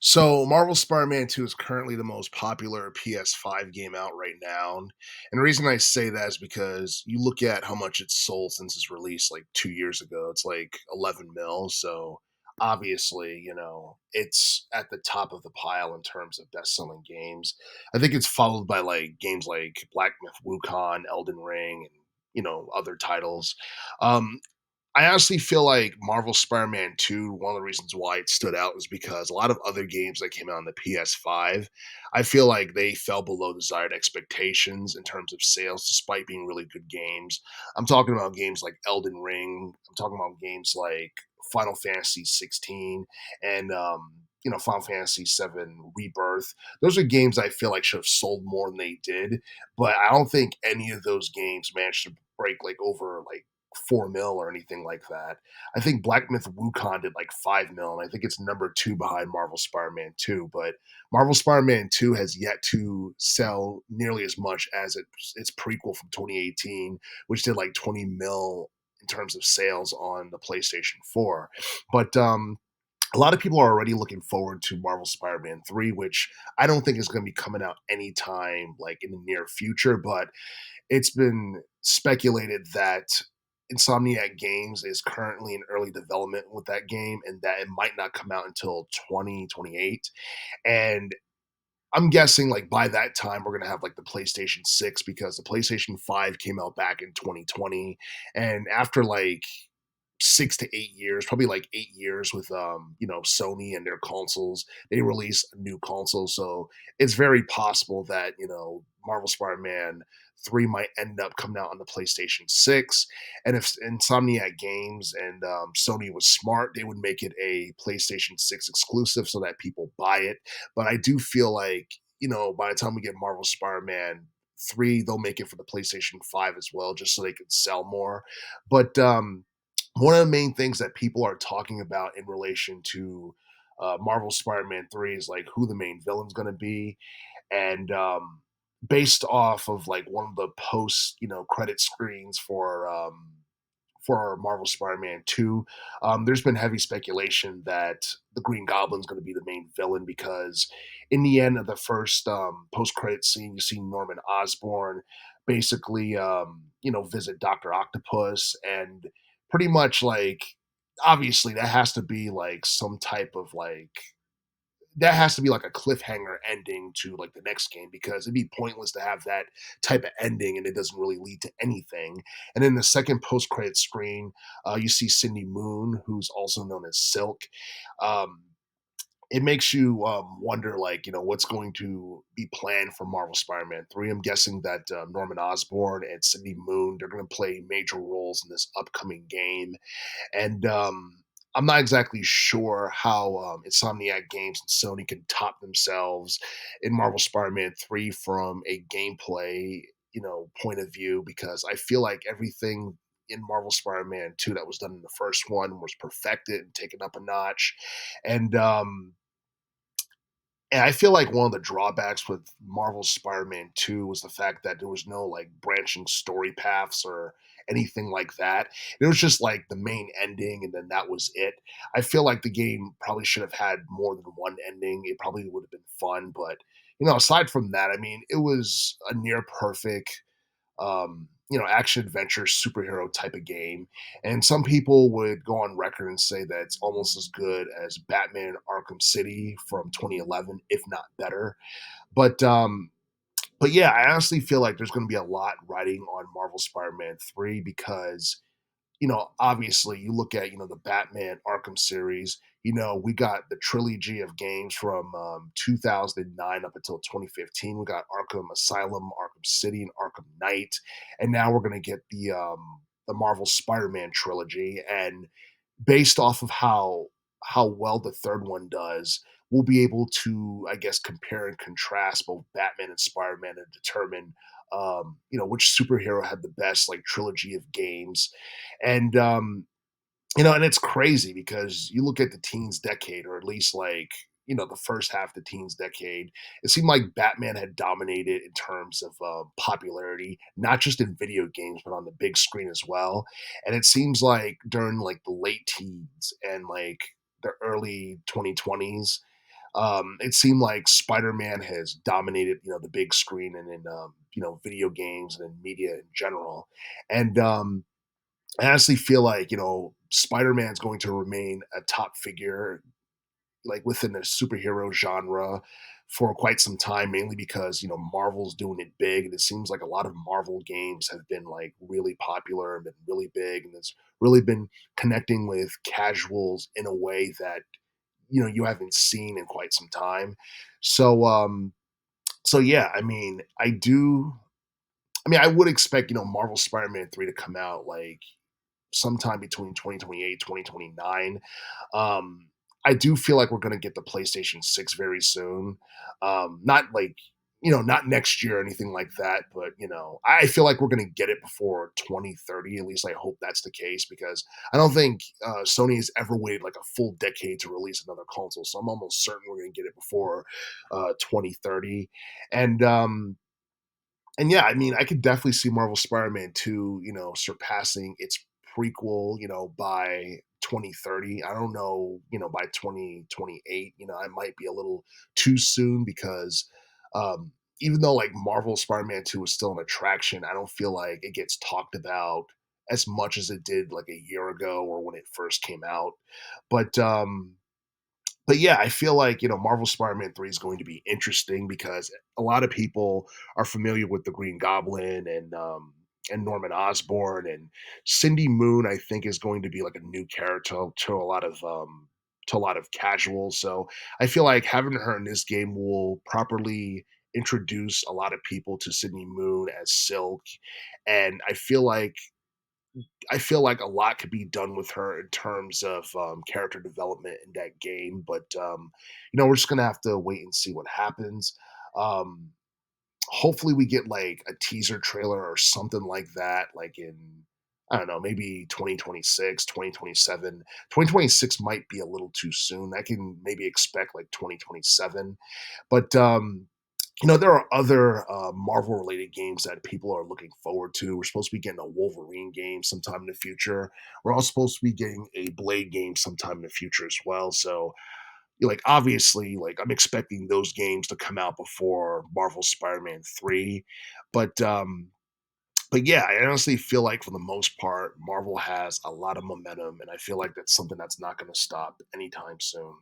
So, Marvel Spider-Man 2 is currently the most popular PS5 game out right now. And the reason I say that is because you look at how much it's sold since its release like 2 years ago. It's like 11 mil. So, obviously, it's at the top of the pile in terms of best selling games. I think it's followed by like games like Black Myth Wukong, Elden Ring, and other titles. Um, I honestly feel like Marvel Spider-Man 2, one of the reasons why it stood out is because a lot of other games that came out on the PS5, I feel like they fell below desired expectations in terms of sales despite being really good games. I'm talking about games like Elden Ring, I'm talking about games like Final Fantasy 16 and Final Fantasy 7 Rebirth. Those are games I feel like should have sold more than they did, but I don't think any of those games managed to break like over like 4 mil or anything like that. I think Black Myth Wukong did like 5 mil, and I think it's number 2 behind Marvel Spider-Man 2. But Marvel Spider-Man 2 has yet to sell nearly as much as its prequel from 2018, which did like 20 mil in terms of sales on the PlayStation 4. But a lot of people are already looking forward to Marvel Spider-Man 3, which I don't think is going to be coming out anytime like in the near future, but it's been speculated that Insomniac Games is currently in early development with that game and that it might not come out until 2028. And I'm guessing like by that time we're gonna have like the PlayStation 6 because the PlayStation 5 came out back in 2020. And after like 6 to 8 years, probably like 8 years with Sony and their consoles. They release a new console, so it's very possible that Marvel Spider-Man 3 might end up coming out on the PlayStation 6. And if Insomniac Games and Sony was smart, they would make it a PlayStation 6 exclusive so that people buy it. But I do feel like by the time we get Marvel Spider-Man 3, they'll make it for the PlayStation 5 as well, just so they can sell more. But one of the main things that people are talking about in relation to Marvel Spider-Man 3 is like who the main villain's going to be. And based off of like one of the post, credit screens for Marvel Spider-Man 2, there's been heavy speculation that the Green Goblin's going to be the main villain because in the end of the first post-credit scene, you see Norman Osborn basically, visit Dr. Octopus and pretty much like, obviously that has to be like some type of like, that has to be like a cliffhanger ending to like the next game because it'd be pointless to have that type of ending and it doesn't really lead to anything. And then the second post credit screen, you see Cindy Moon, who's also known as Silk. Um, it makes you wonder, like, what's going to be planned for Marvel Spider-Man 3. I'm guessing that Norman Osborn and Cindy Moon, they're going to play major roles in this upcoming game. And I'm not exactly sure how Insomniac Games and Sony can top themselves in Marvel Spider-Man 3 from a gameplay, point of view, because I feel like everything in Marvel Spider-Man 2 that was done in the first one was perfected and taken up a notch. And and I feel like one of the drawbacks with Marvel Spider-Man 2 was the fact that there was no like branching story paths or anything like that. It was just like the main ending and then that was it. I feel like the game probably should have had more than one ending. It probably would have been fun, but aside from that, I mean, it was a near perfect action adventure superhero type of game. And some people would go on record and say that it's almost as good as Batman Arkham City from 2011, if not better. But but yeah, I honestly feel like there's going to be a lot riding on Marvel Spider-Man 3 because obviously you look at, the Batman Arkham series, we got the trilogy of games from 2009 up until 2015. We got Arkham Asylum, Arkham City, and Arkham Knight. And now we're going to get the Marvel Spider-Man trilogy. And based off of how well the third one does, we'll be able to, I guess, compare and contrast both Batman and Spider-Man and determine, which superhero had the best like trilogy of games. And and it's crazy because you look at the teens decade, or at least like the first half of the teens decade, it seemed like Batman had dominated in terms of popularity, not just in video games but on the big screen as well. And it seems like during like the late teens and like the early 2020s, It seemed like Spider-Man has dominated, the big screen and in, video games and in media in general. And I honestly feel like, Spider-Man's going to remain a top figure like within the superhero genre for quite some time, mainly because Marvel's doing it big, and it seems like a lot of Marvel games have been like really popular and been really big, and it's really been connecting with casuals in a way that you haven't seen in quite some time. So yeah, I mean, I would expect Marvel Spider-Man 3 to come out like sometime between 2028, 2029. Um, I do feel like we're gonna get the PlayStation 6 very soon. Not like, not next year or anything like that, but I feel like we're gonna get it before 2030. At least I hope that's the case because I don't think Sony has ever waited like a full decade to release another console. So I'm almost certain we're gonna get it before 2030. And yeah, I mean, I could definitely see Marvel Spider-Man 2, surpassing its prequel, by 2030. I don't know, by 2028, I might be a little too soon because even though like Marvel Spider-Man 2 is still an attraction, I don't feel like it gets talked about as much as it did like a year ago or when it first came out. But yeah, I feel like, Marvel Spider-Man 3 is going to be interesting because a lot of people are familiar with the Green Goblin and Norman Osborn and Cindy Moon, I think is going to be like a new character to a lot of casuals. So I feel like having her in this game will properly introduce a lot of people to Sydney Moon as Silk. And I feel like a lot could be done with her in terms of character development in that game, but we're just gonna have to wait and see what happens. Um, Hopefully, we get like a teaser trailer or something like that, like in I don't know, maybe 2026, 2027. 2026 might be a little too soon. I can maybe expect like 2027, but there are other Marvel related games that people are looking forward to. We're supposed to be getting a Wolverine game sometime in the future. We're also supposed to be getting a Blade game sometime in the future as well. So, like, obviously, like, I'm expecting those games to come out before Marvel Spider Man 3. But, yeah, I honestly feel like for the most part, Marvel has a lot of momentum, and I feel like that's something that's not going to stop anytime soon.